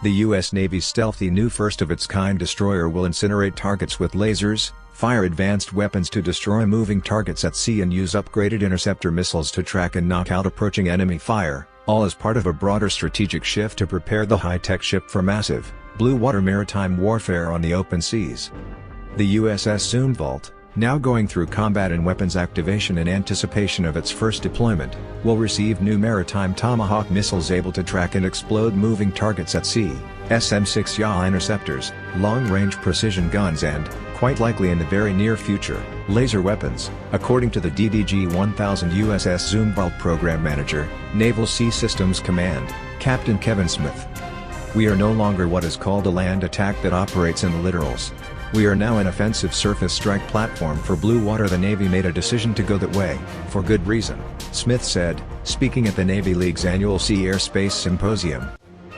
The U.S. Navy's stealthy new first-of-its-kind destroyer will incinerate targets with lasers, fire advanced weapons to destroy moving targets at sea and use upgraded interceptor missiles to track and knock out approaching enemy fire, all as part of a broader strategic shift to prepare the high-tech ship for massive, blue-water maritime warfare on the open seas. The USS Zumwalt, now going through combat and weapons activation in anticipation of its first deployment, will receive new maritime Tomahawk missiles able to track and explode moving targets at sea, SM-6 Yaw interceptors, long-range precision guns and, quite likely in the very near future, laser weapons, according to the DDG-1000 USS Zumwalt Program Manager, Naval Sea Systems Command, Captain Kevin Smith. "We are no longer what is called a land attack that operates in the littorals. We are now an offensive surface strike platform for blue water. The Navy made a decision to go that way, for good reason," Smith said, speaking at the Navy League's annual Sea Airspace Symposium.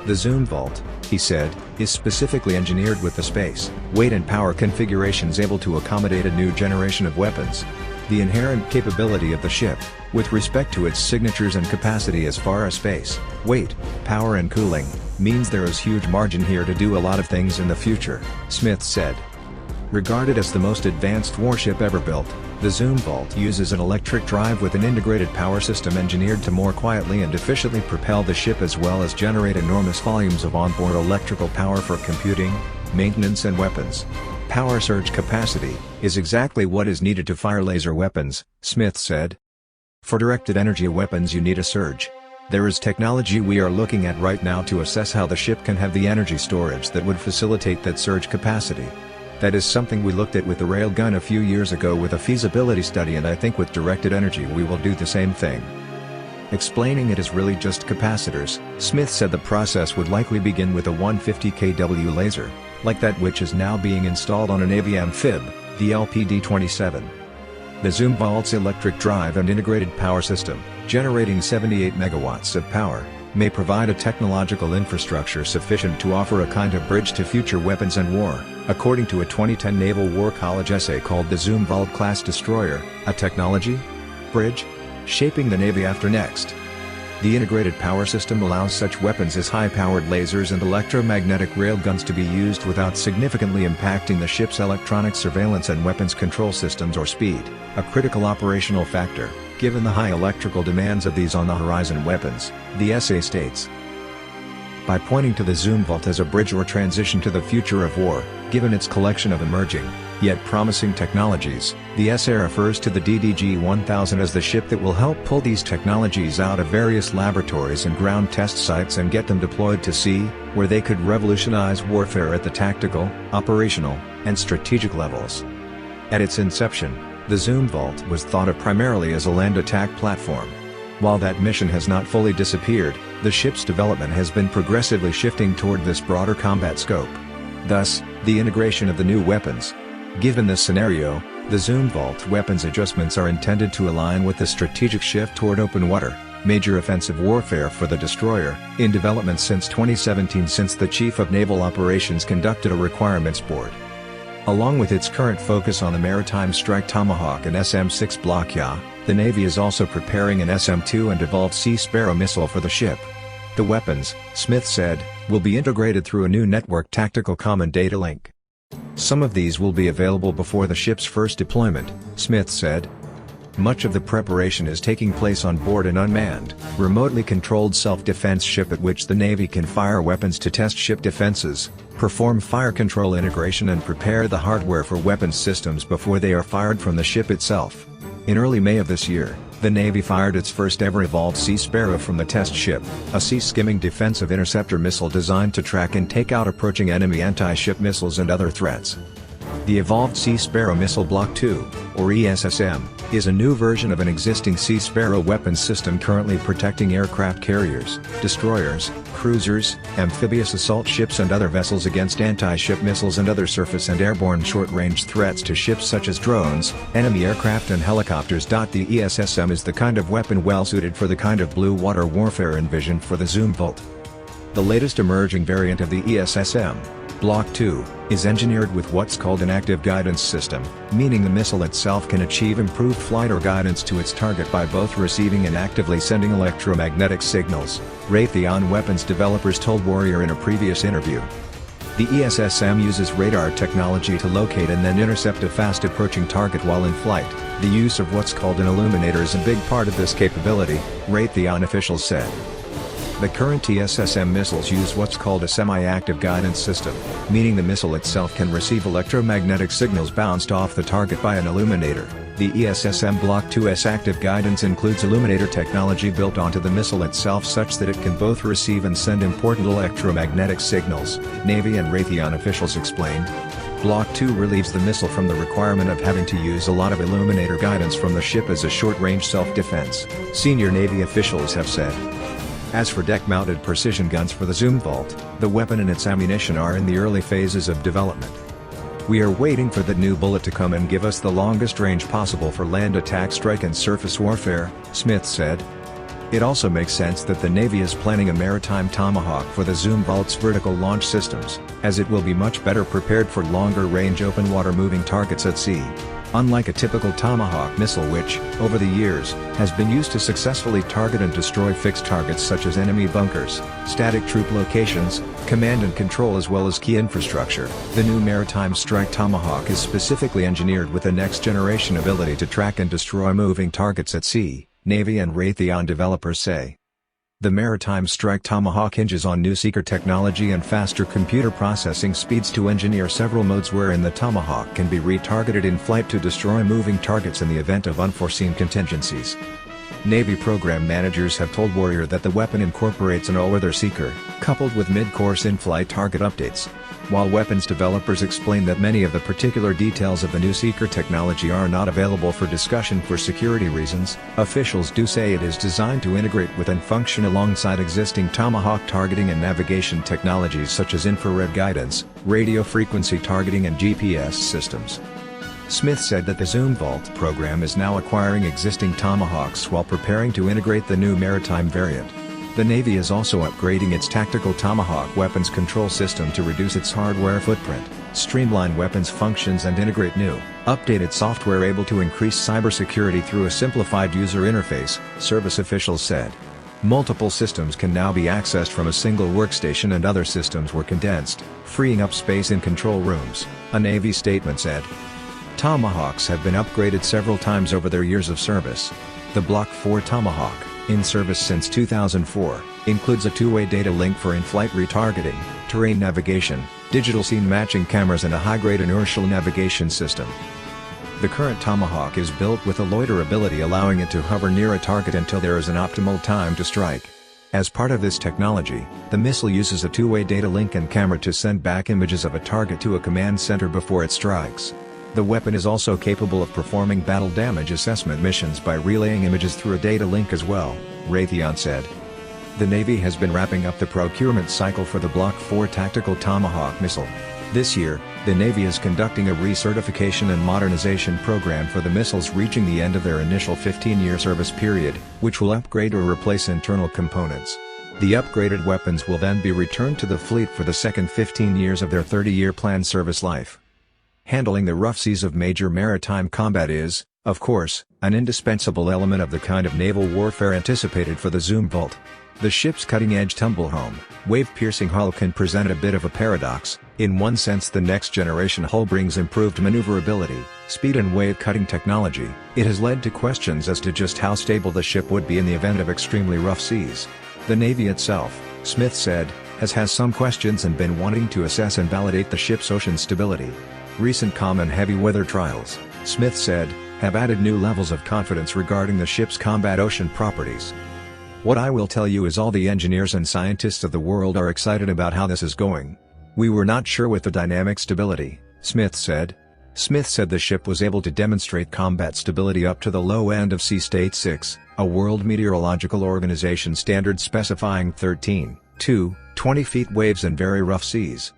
The Zumwalt, he said, is specifically engineered with the space, weight and power configurations able to accommodate a new generation of weapons. The inherent capability of the ship, with respect to its signatures and capacity as far as space, weight, power and cooling, means there is huge margin here to do a lot of things in the future, Smith said. Regarded as the most advanced warship ever built, the Zumwalt uses an electric drive with an integrated power system engineered to more quietly and efficiently propel the ship as well as generate enormous volumes of onboard electrical power for computing, maintenance and weapons. Power surge capacity is exactly what is needed to fire laser weapons, Smith said. For directed energy weapons you need a surge. There is technology we are looking at right now to assess how the ship can have the energy storage that would facilitate that surge capacity. That is something we looked at with the railgun a few years ago with a feasibility study, and I think with directed energy we will do the same thing. Explaining it is really just capacitors, Smith said the process would likely begin with a 150 kW laser, like that which is now being installed on a Navy amphib, the LPD-27. The Zumwalt's electric drive and integrated power system, generating 78 megawatts of power, may provide a technological infrastructure sufficient to offer a kind of bridge to future weapons and war, according to a 2010 Naval War College essay called The Zumwalt-class Destroyer, a Technology Bridge? Shaping the Navy After Next. The integrated power system allows such weapons as high-powered lasers and electromagnetic railguns to be used without significantly impacting the ship's electronic surveillance and weapons control systems or speed, a critical operational factor, given the high electrical demands of these on-the-horizon weapons, the essay states. By pointing to the Zumwalt as a bridge or transition to the future of war, given its collection of emerging, yet promising technologies, the essay refers to the DDG-1000 as the ship that will help pull these technologies out of various laboratories and ground test sites and get them deployed to sea, where they could revolutionize warfare at the tactical, operational, and strategic levels. At its inception, the Zumwalt was thought of primarily as a land attack platform. While that mission has not fully disappeared, the ship's development has been progressively shifting toward this broader combat scope. Thus, the integration of the new weapons. Given this scenario, the Zumwalt weapons adjustments are intended to align with the strategic shift toward open water, major offensive warfare for the destroyer, in development since 2017 since the Chief of Naval Operations conducted a requirements board. Along with its current focus on the maritime strike Tomahawk and SM-6 Block Yaw, the Navy is also preparing an SM-2 and Evolved Sea Sparrow missile for the ship. The weapons, Smith said, will be integrated through a new network tactical common data link. Some of these will be available before the ship's first deployment, Smith said. Much of the preparation is taking place on board an unmanned, remotely controlled self-defense ship at which the Navy can fire weapons to test ship defenses, perform fire control integration and prepare the hardware for weapons systems before they are fired from the ship itself. In early May of this year, the Navy fired its first ever Evolved Sea Sparrow from the test ship, a sea-skimming defensive interceptor missile designed to track and take out approaching enemy anti-ship missiles and other threats. The Evolved Sea Sparrow Missile Block II, or ESSM, is a new version of an existing Sea Sparrow weapons system currently protecting aircraft carriers, destroyers, cruisers, amphibious assault ships and other vessels against anti-ship missiles and other surface and airborne short-range threats to ships such as drones, enemy aircraft and helicopters. The ESSM is the kind of weapon well-suited for the kind of blue water warfare envisioned for the Zumwalt. The latest emerging variant of the ESSM, Block 2 is engineered with what's called an active guidance system, meaning the missile itself can achieve improved flight or guidance to its target by both receiving and actively sending electromagnetic signals, Raytheon Weapons developers told Warrior in a previous interview. The ESSM uses radar technology to locate and then intercept a fast-approaching target while in flight. The use of what's called an illuminator is a big part of this capability, Raytheon officials said. The current ESSM missiles use what's called a semi-active guidance system, meaning the missile itself can receive electromagnetic signals bounced off the target by an illuminator. The ESSM Block 2's active guidance includes illuminator technology built onto the missile itself such that it can both receive and send important electromagnetic signals, Navy and Raytheon officials explained. Block 2 relieves the missile from the requirement of having to use a lot of illuminator guidance from the ship as a short-range self-defense, senior Navy officials have said. As for deck-mounted precision guns for the Zumwalt, the weapon and its ammunition are in the early phases of development. We are waiting for the new bullet to come and give us the longest range possible for land attack strike and surface warfare, Smith said. It also makes sense that the Navy is planning a maritime Tomahawk for the Zumwalt's vertical launch systems, as it will be much better prepared for longer-range open-water moving targets at sea. Unlike a typical Tomahawk missile which, over the years, has been used to successfully target and destroy fixed targets such as enemy bunkers, static troop locations, command and control as well as key infrastructure, the new Maritime Strike Tomahawk is specifically engineered with a next-generation ability to track and destroy moving targets at sea, Navy and Raytheon developers say. The Maritime Strike Tomahawk hinges on new seeker technology and faster computer processing speeds to engineer several modes wherein the Tomahawk can be retargeted in flight to destroy moving targets in the event of unforeseen contingencies. Navy program managers have told Warrior that the weapon incorporates an all-weather seeker, coupled with mid-course in-flight target updates. While weapons developers explain that many of the particular details of the new seeker technology are not available for discussion for security reasons, officials do say it is designed to integrate with and function alongside existing Tomahawk targeting and navigation technologies such as infrared guidance, radio frequency targeting and GPS systems. Smith said that the Zumwalt program is now acquiring existing Tomahawks while preparing to integrate the new maritime variant. The Navy is also upgrading its tactical Tomahawk weapons control system to reduce its hardware footprint, streamline weapons functions and integrate new, updated software able to increase cybersecurity through a simplified user interface, service officials said. Multiple systems can now be accessed from a single workstation and other systems were condensed, freeing up space in control rooms, a Navy statement said. Tomahawks have been upgraded several times over their years of service. The Block 4 Tomahawk, in service since 2004, includes a two-way data link for in-flight retargeting, terrain navigation, digital scene matching cameras and a high-grade inertial navigation system. The current Tomahawk is built with a loiter ability allowing it to hover near a target until there is an optimal time to strike. As part of this technology, the missile uses a two-way data link and camera to send back images of a target to a command center before it strikes. The weapon is also capable of performing battle damage assessment missions by relaying images through a data link as well, Raytheon said. The Navy has been wrapping up the procurement cycle for the Block 4 tactical Tomahawk missile. This year, the Navy is conducting a recertification and modernization program for the missiles reaching the end of their initial 15-year service period, which will upgrade or replace internal components. The upgraded weapons will then be returned to the fleet for the second 15 years of their 30-year planned service life. Handling the rough seas of major maritime combat is, of course, an indispensable element of the kind of naval warfare anticipated for the Zumwalt. The ship's cutting-edge tumble-home, wave-piercing hull can present a bit of a paradox. In one sense, the next-generation hull brings improved maneuverability, speed and wave-cutting technology. It has led to questions as to just how stable the ship would be in the event of extremely rough seas. The Navy itself, Smith said, has some questions and been wanting to assess and validate the ship's ocean stability. Recent calm and heavy weather trials, Smith said, have added new levels of confidence regarding the ship's combat ocean properties. What I will tell you is all the engineers and scientists of the world are excited about how this is going. We were not sure with the dynamic stability, Smith said. Smith said the ship was able to demonstrate combat stability up to the low end of Sea State 6, a World Meteorological Organization standard specifying 13.20 feet waves in very rough seas.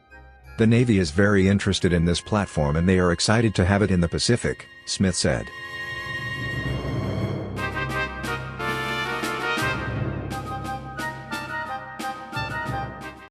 The Navy is very interested in this platform and they are excited to have it in the Pacific, Smith said.